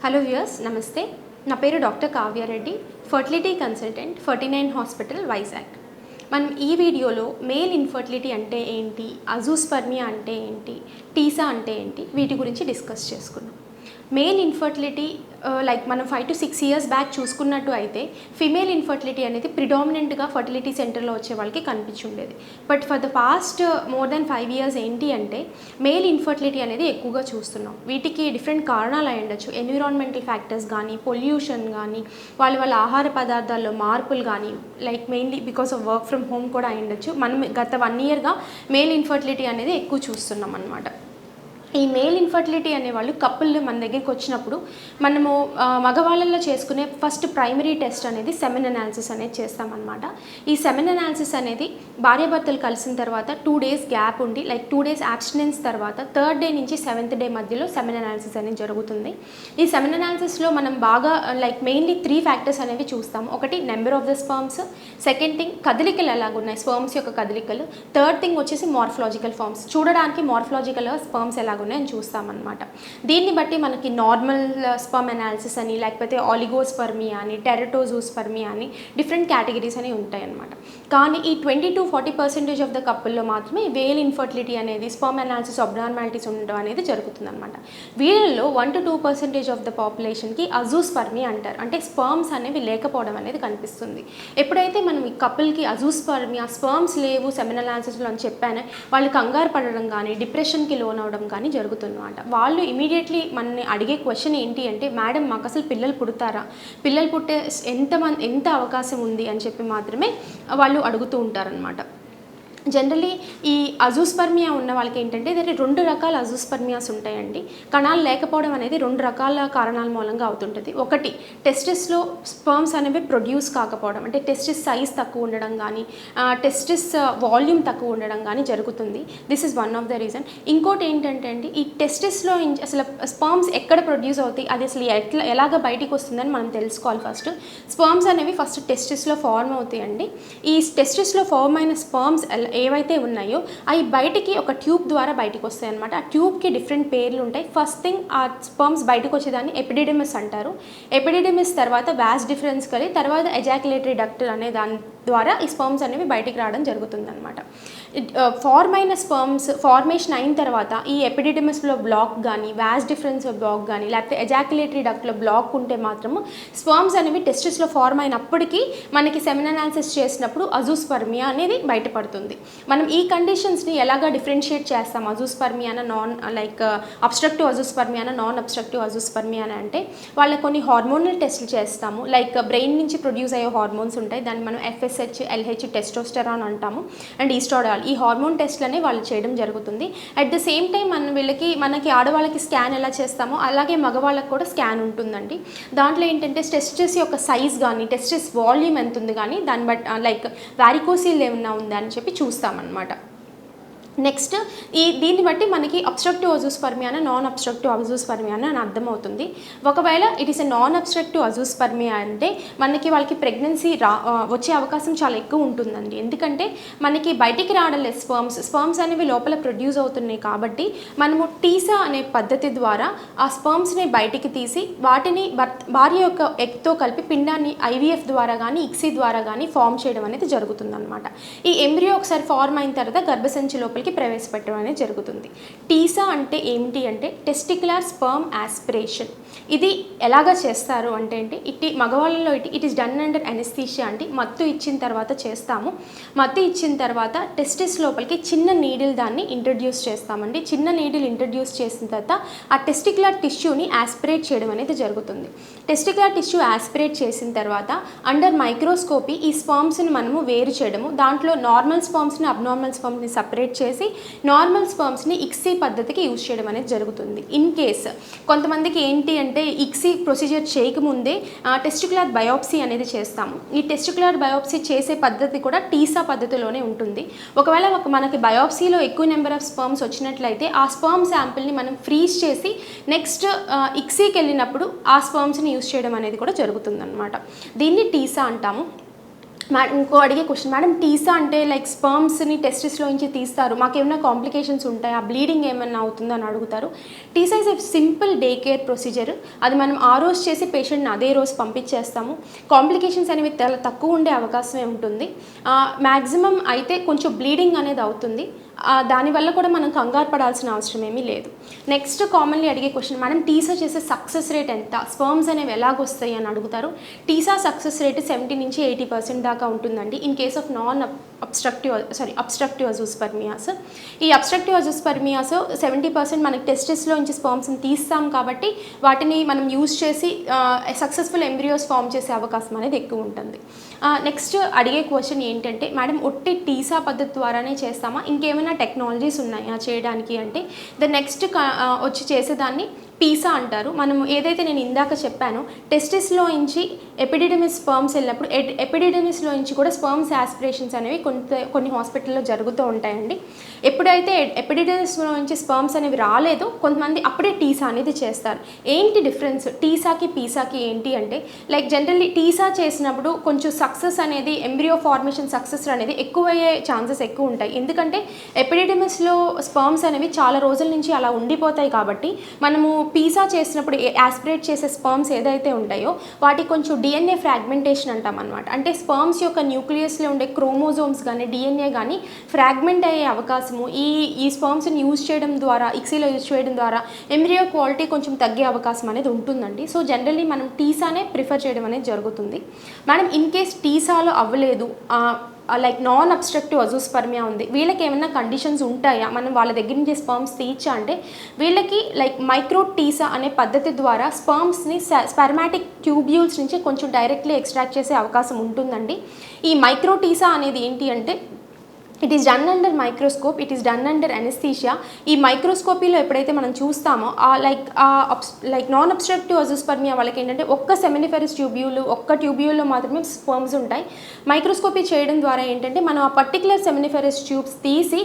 Hello viewers, నమస్తే. నా పేరు doctor Kavya Reddy, fertility consultant, 49 hospital, Vizag. మనం ఈ వీడియోలో మేల్ ఇన్ఫర్టిలిటీ అంటే ఏంటి, అజూస్పర్మియా అంటే ఏంటి, టీసా అంటే ఏంటి, వీటి గురించి డిస్కస్ చేసుకున్నాం. మేల్ ఇన్ఫర్టిలిటీ లైక్ మనం 5 to 6 years బ్యాక్ చూసుకున్నట్టు అయితే ఫిమేల్ ఇన్ఫర్టిలిటీ అనేది ప్రిడామినెంట్గా ఫర్టిలిటీ సెంటర్లో వచ్చే వాళ్ళకి కనిపించుండేది. But for the past more than 5 years ఏంటి అంటే మేల్ ఇన్ఫర్టిలిటీ అనేది ఎక్కువగా చూస్తున్నాం. వీటికి డిఫరెంట్ కారణాలు అయి ఉండొచ్చు. ఎన్విరాన్మెంటల్ ఫ్యాక్టర్స్ కానీ, పొల్యూషన్ కానీ, వాళ్ళ ఆహార పదార్థాల్లో మార్పులు కానీ, like mainly because of work from home కూడా అయి ఉండొచ్చు. మనం గత 1 yearగా మేల్ ఇన్ఫర్టిలిటీ అనేది ఎక్కువ చూస్తున్నాం అన్నమాట. ఈ మేల్ ఇన్ఫర్టిలిటీ అనేవాళ్ళు కపుల్ మన దగ్గరికి వచ్చినప్పుడు మనము మగవాళ్ళల్లో చేసుకునే ఫస్ట్ ప్రైమరీ టెస్ట్ అనేది సెమెన్ అనాలిసిస్ అనేది చేస్తామన్నమాట. ఈ సెమెన్ అనాలిసిస్ అనేది భార్యాభర్తలు కలిసిన తర్వాత 2 days గ్యాప్ ఉండి, లైక్ 2 days అబ్స్టినెన్స్ తర్వాత 3rd day నుంచి 7th day మధ్యలో సెమెన్ అనాలిసిస్ అనేది జరుగుతుంది. ఈ సెమెన్ అనాలిసిస్లో మనం బాగా లైక్ మెయిన్లీ 3 factors అనేవి చూస్తాము. ఒకటి number of the sperms, second thing కదలికలు ఎలాగున్నాయి, స్పర్మ్స్ యొక్క కదలికలు, థర్డ్ థింగ్ వచ్చేసి మార్ఫలాజికల్ ఫార్మ్స్, చూడడానికి మార్ఫలాజికల్గా స్పర్మ్స్ ఎలాగున్నాయని చూస్తామన్నమాట. దీన్ని బట్టి మనకి నార్మల్ స్పర్మ్ అనాలిసిస్ అని, లేకపోతే ఆలిగోస్పర్మియా అని, టెరటోజూస్పర్మియా అని డిఫరెంట్ కేటగిరీస్ అనేవి ఉంటాయన్నమాట. కానీ ఈ 20-40% ఆఫ్ ద కపుల్లో మాత్రమే మేల్ ఇన్ఫర్టిలిటీ అనేది స్పర్మ్ అనాలిసిస్ అబ్నార్మాలిటీస్ ఉండడం అనేది జరుగుతుందన్నమాట. వీళ్ళలో 1-2% ఆఫ్ ద పాపులేషన్కి అజూస్పర్మియా అంటారు, అంటే స్పర్మ్స్ అనేవి లేకపోవడం అనేది కనిపిస్తుంది. ఎప్పుడైతే మనం ఈ కపుల్కి అజూస్పర్మియా, స్పర్మ్స్ లేవు సెమెన్ అనాలిసిస్లో అని చెప్పాను, వాళ్ళు కంగారు పడడం కానీ, డిప్రెషన్కి లోన్ అవడం కానీ జరుగుతుందన్నమాట. వాళ్ళు ఇమీడియట్లీ మనని అడిగే క్వశ్చన్ ఏంటి అంటే, మేడం మాకు అసలు పిల్లలు పుడతారా, పిల్లలు పుట్టే ఎంత అవకాశం ఉంది అని చెప్పి మాత్రమే వాళ్ళు అడుగుతూ ఉంటారనమాట. జనరలీ ఈ అజూస్పర్మియా ఉన్న వాళ్ళకి ఏంటంటే 2 రకాల అజూస్పర్మియాస్ ఉంటాయండి. కణాలు లేకపోవడం అనేది 2 రకాల కారణాల మూలంగా అవుతుంటుంది. ఒకటి, టెస్టిస్లో స్పర్మ్స్ అనేవి ప్రొడ్యూస్ కాకపోవడం, అంటే టెస్టిస్ సైజ్ తక్కువ ఉండడం కానీ, టెస్టిస్ వాల్యూమ్ తక్కువ ఉండడం కానీ జరుగుతుంది. This is one of the reason. ఇంకోటి ఏంటంటే అండి, ఈ టెస్టిస్లో అసలు స్పర్మ్స్ ఎక్కడ ప్రొడ్యూస్ అవుతాయి, అది అసలు ఎలాగ బయటికి వస్తుందని మనం తెలుసుకోవాలి. ఫస్ట్ స్పర్మ్స్ అనేవి ఫస్ట్ టెస్టిస్లో ఫార్మ్ అవుతాయండి. ఈ టెస్టిస్లో ఫార్మ్ అయిన స్పర్మ్స్ ఏవైతే ఉన్నాయో అవి బయటికి ఒక ట్యూబ్ ద్వారా బయటకు వస్తాయి అనమాట. ఆ ట్యూబ్కి డిఫరెంట్ పేర్లు ఉంటాయి. ఫస్ట్ థింగ్, ఆ స్పర్మ్స్ బయటకు వచ్చేదాన్ని ఎపిడిడిమిస్ అంటారు. ఎపిడిడిమిస్ తర్వాత వాస్ డిఫరెన్స్ కలిగి తర్వాత ఎజాక్యులేటరీ డక్ట్ అనే దాని ద్వారా ఈ స్పర్మ్స్ అనేవి బయటికి రావడం జరుగుతుందన్నమాట. ఫార్మ్ అయిన స్పర్మ్స్ ఫార్మేషన్ అయిన తర్వాత ఈ ఎపిడిడిమిస్లో బ్లాక్ కానీ, వాస్ డిఫరెన్స్ బ్లాక్ కానీ, లేకపోతే ఎజాక్యులేటరీ డక్ట్లో బ్లాక్ ఉంటే మాత్రము స్పర్మ్స్ అనేవి టెస్టిస్లో ఫార్మ్ అయినప్పటికీ మనకి సెమెన్ అనాలిసిస్ చేసినప్పుడు అజూస్పర్మియా అనేది బయటపడుతుంది. మనం ఈ కండిషన్స్ని ఎలాగా డిఫరెన్షియేట్ చేస్తాం, అజూస్పర్మియానా అబ్స్ట్రక్టివ్ అజూస్పర్మియానా నాన్ అబ్స్ట్రక్టివ్ అజూస్పర్మియానా అంటే వాళ్ళ కొన్ని హార్మోనల్ టెస్టులు చేస్తాము. లైక్ బ్రెయిన్ నుంచి ప్రొడ్యూస్ అయ్యే హార్మోన్స్ ఉంటాయి, దాన్ని మనం FSH, LH, టెస్టోస్టెరాన్ అంటాము, అండ్ ఈస్ట్రాడాల్. ఈ హార్మోన్ టెస్ట్లనే వాళ్ళు చేయడం జరుగుతుంది. అట్ ద సేమ్ టైం మనకి ఆడవాళ్ళకి స్కాన్ ఎలా చేస్తామో అలాగే మగవాళ్ళకి కూడా స్కాన్ ఉంటుందండి. దాంట్లో ఏంటంటే టెస్టిస్ యొక్క సైజ్ కానీ, టెస్టిస్ వాల్యూమ్ ఎంత ఉంది కానీ దాన్ని బట్టి లైక్ వారికోసిల్ ఏమన్నా ఉందా అని చెప్పి చూస్తామన్నమాట. నెక్స్ట్ దీన్ని బట్టి మనకి అబ్స్ట్రక్టివ్ అజూస్పర్మియానా నాన్ అబ్స్ట్రక్టివ్ అజూస్పర్మియానా అని అర్థమవుతుంది. ఒకవేళ it is a non obstructive azoospermia అంటే మనకి వాళ్ళకి ప్రెగ్నెన్సీ వచ్చే అవకాశం చాలా ఎక్కువ ఉంటుందండి. ఎందుకంటే మనకి బయటికి రావడం లేదు, స్పర్మ్స్ అనేవి లోపల ప్రొడ్యూస్ అవుతున్నాయి. కాబట్టి మనము టీసా అనే పద్ధతి ద్వారా ఆ స్పర్మ్స్ని బయటికి తీసి వాటిని భార్య యొక్క ఎగ్తో కలిపి పిండాన్ని IVF ద్వారా కానీ, ICSI ద్వారా కానీ ఫామ్ చేయడం అనేది జరుగుతుందన్నమాట. ఈ ఎంబ్రియో ఒకసారి ఫార్మ్ అయిన తర్వాత గర్భసంచి లోపలికి ప్రవేశపెట్టడం అనేది జరుగుతుంది. టీసా అంటే ఏమిటి అంటే టెస్టిక్యులర్ స్పర్మ్ ఆస్పిరేషన్. ఇది ఎలాగా చేస్తారు అంటే మగవాళ్ళలో it is done under anaesthesia. అంటే మత్తు ఇచ్చిన తర్వాత చేస్తాము. మత్తు ఇచ్చిన తర్వాత టెస్టిస్ లోపలికి చిన్న నీడిల్ దాన్ని ఇంట్రడ్యూస్ చేస్తామండి. చిన్న నీడిల్ ఇంట్రడ్యూస్ చేసిన తర్వాత ఆ టెస్టిక్యులర్ టిష్యూని ఆస్పిరేట్ చేయడం అనేది జరుగుతుంది. టెస్టిక్యులర్ టిష్యూ ఆస్పిరేట్ చేసిన తర్వాత అండర్ మైక్రోస్కోపీ ఈ స్పర్మ్స్ని మనము వేరు చేయడము, దాంట్లో నార్మల్ స్పర్మ్స్ని అబ్నార్మల్ స్పర్మ్స్ని సపరేట్ చేసి నార్మల్ స్పర్మ్స్ని ICSI పద్ధతికి యూజ్ చేయడం అనేది జరుగుతుంది. ఇన్ కేస్ కొంతమందికి ఏంటి అంటే ICSI ప్రొసీజర్ చేయకముందే టెస్టిక్యులర్ బయోప్సీ అనేది చేస్తాము. ఈ టెస్టిక్యులర్ బయోప్సీ చేసే పద్ధతి కూడా టీసా పద్ధతిలోనే ఉంటుంది. ఒకవేళ మనకి బయోప్సీలో ఎక్కువ నెంబర్ ఆఫ్ స్పర్మ్స్ వచ్చినట్లయితే ఆ స్పర్మ్ శాంపిల్ని మనం ఫ్రీజ్ చేసి నెక్స్ట్ ICSIకి వెళ్ళినప్పుడు ఆ స్పర్మ్స్ని యూజ్ చేయడం అనేది కూడా జరుగుతుందన్నమాట. దీన్ని టీసా అంటాము. మేడం ఇంకో అడిగే క్వశ్చన్, మేడం టీసా అంటే లైక్ స్పర్మ్స్ని టెస్టిస్లో నుంచి తీస్తారు, మాకేమైనా కాంప్లికేషన్స్ ఉంటాయా, బ్లీడింగ్ ఏమైనా అవుతుందని అడుగుతారు. TESA is a simple day care procedure. అది మనం ఆ రోజు చేసి పేషెంట్ని అదే రోజు పంపించేస్తాము. కాంప్లికేషన్స్ అనేవి చాలా తక్కువ ఉండే అవకాశమే ఉంటుంది. మ్యాక్సిమం అయితే కొంచెం బ్లీడింగ్ అనేది అవుతుంది. దానివల్ల కూడా మనం కంగారు పడాల్సిన అవసరం ఏమీ లేదు. నెక్స్ట్ కామన్లీ అడిగే క్వశ్చన్, మేడం టీసా చేసే సక్సెస్ రేట్ ఎంత, స్పర్మ్స్ అనేవి ఎలాగొస్తాయి అని అడుగుతారు. టీసా సక్సెస్ రేట్ 70 నుంచి 80% దాకా ఉంటుందండి ఇన్ కేస్ ఆఫ్ అబ్స్ట్రక్టివ్ అజూస్పర్మియాస్. ఈ అబ్స్ట్రక్టివ్ అజూస్పర్మియాస్ 70% మనకి టెస్టిస్లో నుంచి స్పర్మ్స్ని తీస్తాం కాబట్టి వాటిని మనం యూజ్ చేసి సక్సెస్ఫుల్ ఎంబ్రియోస్ ఫామ్ చేసే అవకాశం అనేది ఎక్కువ ఉంటుంది. నెక్స్ట్ అడిగే క్వశ్చన్ ఏంటంటే, మేడం ఒట్టి టీసా పద్ధతి ద్వారానే చేస్తామా, ఇంకేమైనా టెక్నాలజీస్ ఉన్నాయా చేయడానికి అంటే, నెక్స్ట్ వచ్చి చేసేదాన్ని పీసా అంటారు. మనం ఏదైతే నేను ఇందాక చెప్పానో టెస్టిస్లో నుంచి ఎపిడిడమిస్ స్పర్మ్స్ వెళ్ళినప్పుడు ఎపిడిడమిస్లో నుంచి కూడా స్పర్మ్స్ యాస్పిరేషన్స్ అనేవి కొన్ని హాస్పిటల్లో జరుగుతూ ఉంటాయండి. ఎప్పుడైతే ఎపిడిడమిస్లో నుంచి స్పర్మ్స్ అనేవి రాలేదో కొంతమంది అప్పుడే టీసా అనేది చేస్తారు. ఏంటి డిఫరెన్స్ టీసాకి పీసాకి ఏంటి అంటే, లైక్ జనరల్లీ టీసా చేసినప్పుడు కొంచెం సక్సెస్ అనేది ఎంబ్రియో ఫార్మేషన్ సక్సెస్ అనేది ఎక్కువయ్యే ఛాన్సెస్ ఎక్కువ ఉంటాయి. ఎందుకంటే ఎపిడిడమిస్లో స్పర్మ్స్ అనేవి చాలా రోజుల నుంచి అలా ఉండిపోతాయి కాబట్టి మనము పీసా చేసినప్పుడు యాస్పిరేట్ చేసే స్పర్మ్స్ ఏదైతే ఉంటాయో వాటికి కొంచెం డిఎన్ఏ ఫ్రాగ్మెంటేషన్ అంటాం అనమాట. అంటే స్పర్మ్స్ యొక్క న్యూక్లియస్లో ఉండే క్రోమోజోమ్స్ కానీ డిఎన్ఏ కానీ ఫ్రాగ్మెంట్ అయ్యే అవకాశము ఈ స్పర్మ్స్ని యూజ్ చేయడం ద్వారా, ఇక్సీలో యూజ్ చేయడం ద్వారా ఎంబ్రియో క్వాలిటీ కొంచెం తగ్గే అవకాశం అనేది ఉంటుందండి. సో జనరల్లీ మనం టీసానే ప్రిఫర్ చేయడం అనేది జరుగుతుంది. మేడం ఇన్ కేస్ టీసాలో అవ్వలేదు, లైక్ నాన్ అబ్స్ట్రక్టివ్ అజూస్పర్మియా ఉంది, వీళ్ళకి ఏమైనా కండిషన్స్ ఉంటాయా, మనం వాళ్ళ దగ్గర నుంచి స్పర్మ్స్ తీయచ్చా అంటే, వీళ్ళకి లైక్ మైక్రో టీసా అనే పద్ధతి ద్వారా స్పర్మ్స్ని స్పెర్మాటిక్ ట్యూబ్యూల్స్ నుంచి కొంచెం డైరెక్ట్లీ ఎక్స్ట్రాక్ట్ చేసే అవకాశం ఉంటుందండి. ఈ మైక్రో టీసా అనేది ఏంటి అంటే, it is done under microscope, it is done under anaesthesia. ఈ మైక్రోస్కోపీలో ఎప్పుడైతే మనం చూస్తామో లైక్ నాన్ అబ్స్ట్రక్టివ్ అజూస్పర్మియా వాళ్ళకి ఏంటంటే ఒక్క సెమినిఫెరస్ ఒక్క ట్యూబ్యూల్లో మాత్రమే స్పర్మ్స్ ఉంటాయి. మైక్రోస్కోపీ చేయడం ద్వారా ఏంటంటే మనం ఆ పర్టికులర్ సెమినిఫెరస్ ట్యూబ్స్ తీసి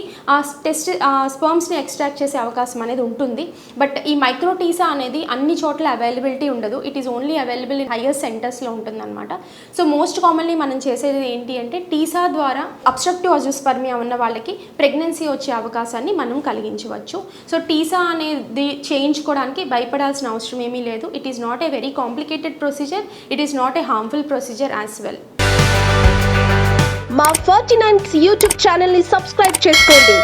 స్పర్మ్స్ని ఎక్స్ట్రాక్ట్ చేసే అవకాశం అనేది ఉంటుంది. బట్ ఈ మైక్రోటీసా అనేది అన్ని చోట్ల అవైలబిలిటీ ఉండదు. It is only available in higher సెంటర్స్లో ఉంటుందన్నమాట. సో మోస్ట్ కామన్లీ మనం చేసేది ఏంటి అంటే, టీసా ద్వారా అబ్స్ట్రక్టివ్ అజూస్పర్మియా ఉన్న వాళ్ళకి ప్రెగ్నెన్సీ వచ్చే అవకాశాన్ని మనం కలిగించవచ్చు. సో టీసా అనేది చేయించుకోవడానికి భయపడాల్సిన అవసరం ఏమీ లేదు. It is not a very complicated procedure, it is not a harmful procedure as well. మా 49 యూట్యూబ్ ఛానల్ ని సబ్స్క్రైబ్ చేసుకోండి.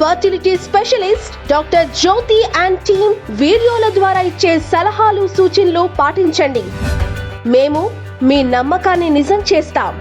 Fertility specialist doctor Jyothi and team వీడియోల ద్వారా ఇచ్చే సలహాలు సూచనలు పాటించండి. మేము మీ నమ్మకాన్ని నిజం చేస్తాం.